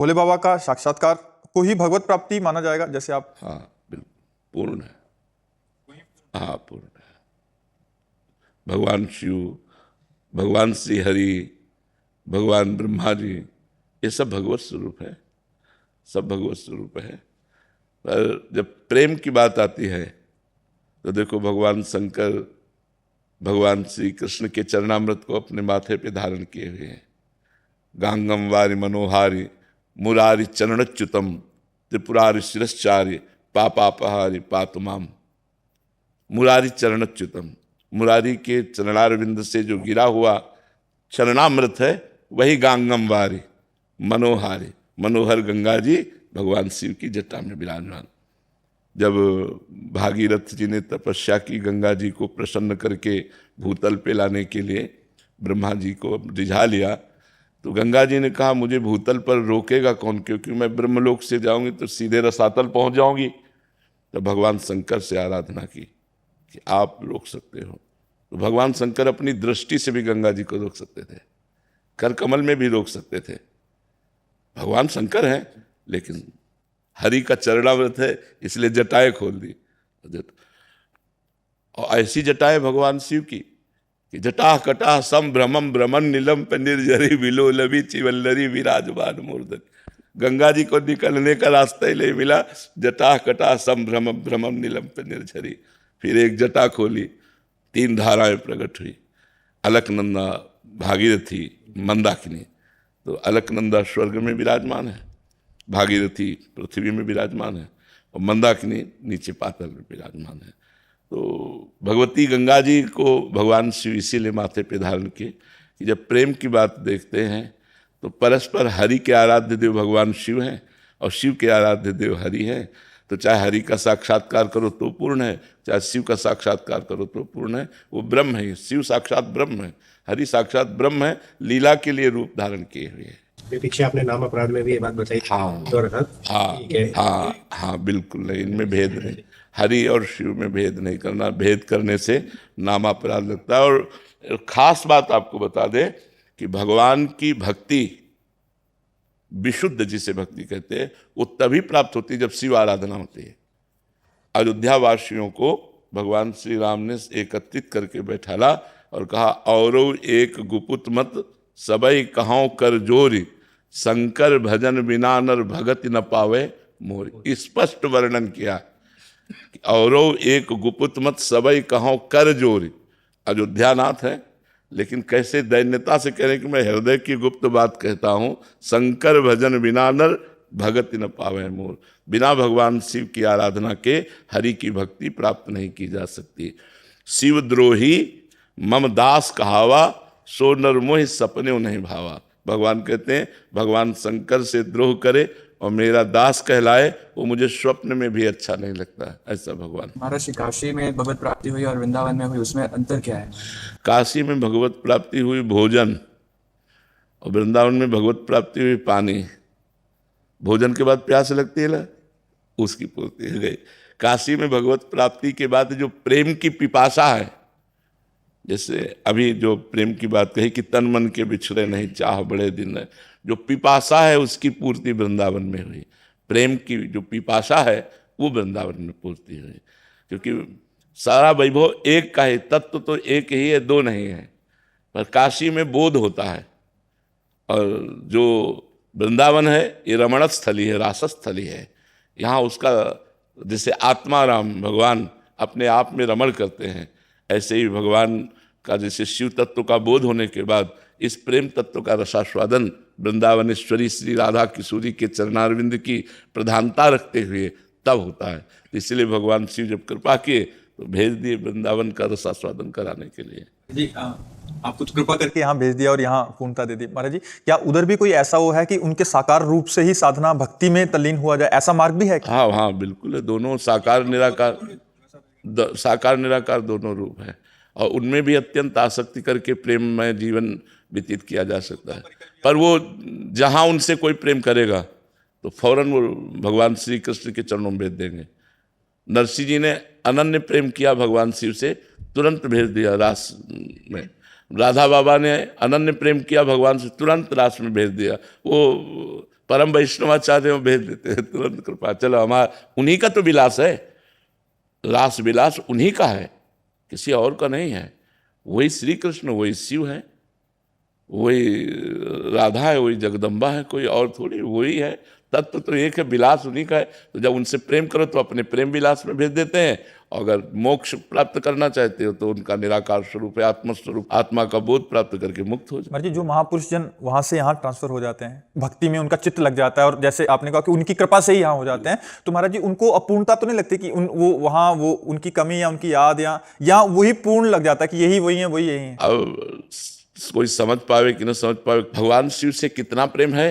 भोले बाबा का साक्षात्कार को ही भगवत प्राप्ति माना जाएगा, जैसे आप? हाँ बिल्कुल, पूर्ण है। हाँ पूर्ण है। भगवान शिव, भगवान श्री हरि, भगवान ब्रह्मा जी, ये सब भगवत स्वरूप है, सब भगवत स्वरूप है। पर जब प्रेम की बात आती है तो देखो, भगवान शंकर भगवान श्री कृष्ण के चरणामृत को अपने माथे पे धारण किए हुए हैं। गांगम वारि मनोहारि मुरारि चरणच्युतम त्रिपुरारि शिरश्चार्य पापापहारि पातुमाम। मुरारी चरणच्युतम, मुरारी के चरणारविंद से जो गिरा हुआ चरणामृत है वही गांगम वारी मनोहारी। मनोहर गंगा जी भगवान शिव की जटा में विराजमान। जब भागीरथ जी ने तपस्या की गंगा जी को प्रसन्न करके भूतल पे लाने के लिए ब्रह्मा जी को रिझा लिया, तो गंगा जी ने कहा मुझे भूतल पर रोकेगा कौन, क्योंकि मैं ब्रह्मलोक से जाऊंगी तो सीधे रसातल पहुंच जाऊंगी। तो भगवान शंकर से आराधना की कि आप रोक सकते हो। तो भगवान शंकर अपनी दृष्टि से भी गंगा जी को रोक सकते थे, कर कमल में भी रोक सकते थे। भगवान शंकर हैं, लेकिन हरि का चरणामृत है इसलिए जटाएं खोल दी। और ऐसी जटाएं भगवान शिव की कि जटा कटा सम भ्रमम भ्रमण नीलम पे निर्जरी विलोलवी चिवल्लरी विराजमान मूर्धन। गंगा जी को निकलने का रास्ता ही नहीं मिला, जटा कटा सम भ्रमम भ्रमम नीलम पे निर्झरी। फिर एक जटा खोली, 3 धाराएं प्रकट हुई, अलकनंदा, भागीरथी, मंदाकिनी। तो अलकनंदा स्वर्ग में विराजमान है, भागीरथी पृथ्वी में विराजमान है, और मंदाकिनी नीचे पाताल में विराजमान है। तो भगवती गंगा जी को भगवान शिव इसीलिए माथे पे धारण किए कि जब प्रेम की बात देखते हैं तो परस्पर हरि के आराध्य देव भगवान शिव हैं और शिव के आराध्य देव हरि हैं। तो चाहे हरि का साक्षात्कार करो तो पूर्ण है, चाहे शिव का साक्षात्कार करो तो पूर्ण है। वो ब्रह्म है, शिव साक्षात ब्रह्म है, हरि साक्षात ब्रह्म है, लीला के लिए रूप धारण किए हुए हैं। पीछे आपने नाम अपराध में भी ये बात बताई। हाँ तो हाँ हाँ बिल्कुल नहीं, इनमें भेद नहीं, हरि और शिव में भेद नहीं करना। भेद करने से नाम अपराध लगता है। और खास बात आपको बता दें कि भगवान की भक्ति विशुद्ध, जिसे भक्ति कहते हैं, वो तभी प्राप्त होती है जब शिव आराधना होती है। अयोध्या वासियों को भगवान श्री राम ने एकत्रित करके बैठाला और कहा, औरो एक गुपुत मत सबई कहां कर जोरी, शंकर भजन बिना नर भगत न पावे मोरी। स्पष्ट वर्णन किया, औरो एक गुपुत मत सबई कहां कर जोरी। अयोध्यानाथ है, लेकिन कैसे दैन्यता से कह रहे हैं कि मैं हृदय की गुप्त बात कहता हूं, शंकर भजन बिना नर भगत न पावे मोर। बिना भगवान शिव की आराधना के हरि की भक्ति प्राप्त नहीं की जा सकती। शिव द्रोही मम दास कहावा, सो नर मोहि सपने नहीं भावा। भगवान कहते हैं भगवान शंकर से द्रोह करे और मेरा दास कहलाए, वो मुझे स्वप्न में भी अच्छा नहीं लगता। ऐसा भगवान। महाराज, काशी में भगवत प्राप्ति हुई और वृंदावन में हुई, उसमें अंतर क्या है? काशी में भगवत प्राप्ति हुई भोजन, और वृंदावन में भगवत प्राप्ति हुई पानी। भोजन के बाद प्यास लगती है ना, उसकी पूर्ति हो गई। काशी में भगवत प्राप्ति के बाद जो प्रेम की पिपासा है, जैसे अभी जो प्रेम की बात कही कि तन मन के बिछड़े नहीं चाह बड़े दिन है, जो पिपासा है उसकी पूर्ति वृंदावन में हुई। प्रेम की जो पिपासा है वो वृंदावन में पूर्ति हुई, क्योंकि सारा वैभव एक का है, तत्व तो एक ही है, दो नहीं है। पर काशी में बोध होता है, और जो वृंदावन है ये रमण स्थली है, रासस्थली है। यहाँ उसका जैसे आत्माराम भगवान अपने आप में रमण करते हैं, ऐसे ही भगवान का जैसे शिव तत्व का बोध होने के बाद इस प्रेम तत्व का रसास्वादन वृंदावनेश्वरी श्री राधा किशोरी के चरणारविंद की प्रधानता रखते हुए तब होता है। इसलिए भगवान शिव जब कृपा किए तो भेज दिए वृंदावन का रसास्वादन कराने के लिए। जी आप कुछ कृपा करके यहाँ भेज दिया और यहाँ पूर्णता दे दी। महाराज जी, क्या उधर भी कोई ऐसा वो है कि उनके साकार रूप से ही साधना भक्ति में तल्लीन हुआ जाए, ऐसा मार्ग भी है? हाँ हाँ बिल्कुल है, दोनों साकार निराकार दोनों रूप है, और उनमें भी अत्यंत आसक्ति करके प्रेम में जीवन व्यतीत किया जा सकता है। पर वो जहाँ उनसे कोई प्रेम करेगा तो फौरन वो भगवान श्री कृष्ण के चरणों में भेज देंगे। नरसिंह जी ने अनन्य प्रेम किया भगवान शिव से, तुरंत भेज दिया रास में। राधा बाबा ने अनन्य प्रेम किया भगवान से, तुरंत रास में भेज दिया। वो परम वैष्णवाचार्य में भेज देते हैं तुरंत कृपा। चलो हमारा उन्हीं का तो विलास है, लास विलास उन्हीं का है, किसी और का नहीं है। वही श्री कृष्ण, वही शिव है, वही राधा है, वही जगदम्बा है, कोई और थोड़ी, वही है। तत्व तो एक है, विलास उन्हीं का है। तो जब उनसे प्रेम करो तो अपने प्रेम विलास में भेज देते हैं, और अगर मोक्ष प्राप्त करना चाहते हो तो उनका निराकार स्वरूप है, आत्मस्वरूप, आत्मा का बोध प्राप्त करके मुक्त हो जाए। महाराज जी, जो महापुरुष जन वहां से यहाँ ट्रांसफर हो जाते हैं, भक्ति में उनका चित्त लग जाता है, और जैसे आपने कहा कि उनकी कृपा से ही यहाँ हो जाते हैं, तो महाराज जी उनको अपूर्णता तो नहीं लगती कि वो वहाँ वो उनकी कमी या उनकी याद या वही पूर्ण लग जाता है कि यही वही है, वही यही है? अब कोई समझ पावे कि न समझ पावे, भगवान शिव से कितना प्रेम है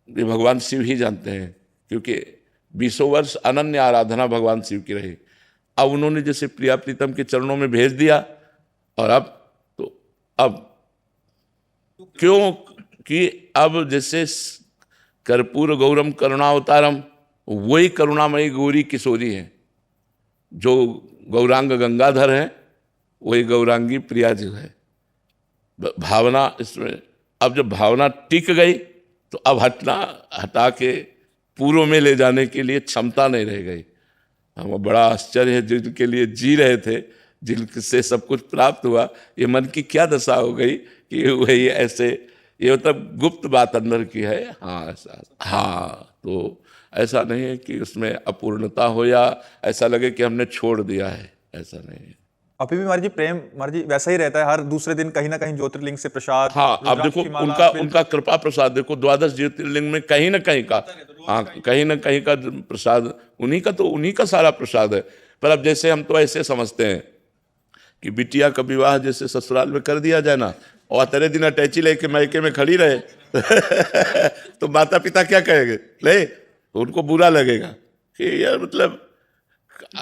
ये भगवान शिव ही जानते हैं, क्योंकि 20 वर्ष अनन्य आराधना भगवान शिव की रही। अब उन्होंने जैसे प्रिया प्रीतम के चरणों में भेज दिया, और अब क्यों कि अब जैसे कर्पूर गौरम करुणावतारम, वही करुणामयी गौरी किशोरी है। जो गौरांग गंगाधर है वही गौरांगी प्रिया जी है। भावना इसमें, अब जब भावना टिक गई तो अब हटा के पूर्व में ले जाने के लिए क्षमता नहीं रह गई। हमें बड़ा आश्चर्य है, जिनके लिए जी रहे थे, जिनसे सब कुछ प्राप्त हुआ, ये मन की क्या दशा हो गई कि वही ऐसे, ये मतलब गुप्त बात अंदर की है। हाँ ऐसा, हाँ तो ऐसा नहीं है कि उसमें अपूर्णता हो या ऐसा लगे कि हमने छोड़ दिया है, ऐसा नहीं है। अभी भी महाराज जी प्रेम महाराज जी वैसा ही रहता है, हर दूसरे दिन कहीं ना कहीं ज्योतिर्लिंग से प्रसाद। हाँ आप देखो उनका कृपा प्रसाद देखो, 12 ज्योतिर्लिंग में कहीं ना कहीं का, हाँ कहीं ना कहीं का प्रसाद उन्हीं का सारा प्रसाद है। पर अब जैसे हम तो ऐसे समझते हैं कि बिटिया का विवाह जैसे ससुराल में कर दिया जाए ना, और तेरे दिन अटैची लेके मायके में खड़ी रहे तो माता पिता क्या कहेंगे, ले तो उनको बुरा लगेगा कि यार मतलब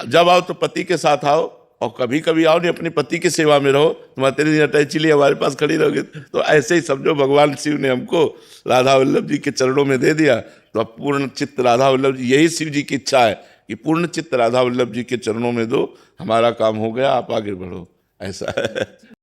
जब आओ तो पति के साथ आओ, और कभी कभी आओ नहीं अपने पति की सेवा में रहो, तुम्हारे तेरे दिन अटैची लिए हमारे पास खड़ी रहोगे। तो ऐसे ही समझो भगवान शिव ने हमको राधा वल्लभ जी के चरणों में दे दिया, तो अब पूर्ण चित्त राधा वल्लभ जी, यही शिव जी की इच्छा है कि पूर्ण चित्त राधा वल्लभ जी के चरणों में दो, हमारा काम हो गया, आप आगे बढ़ो, ऐसा है।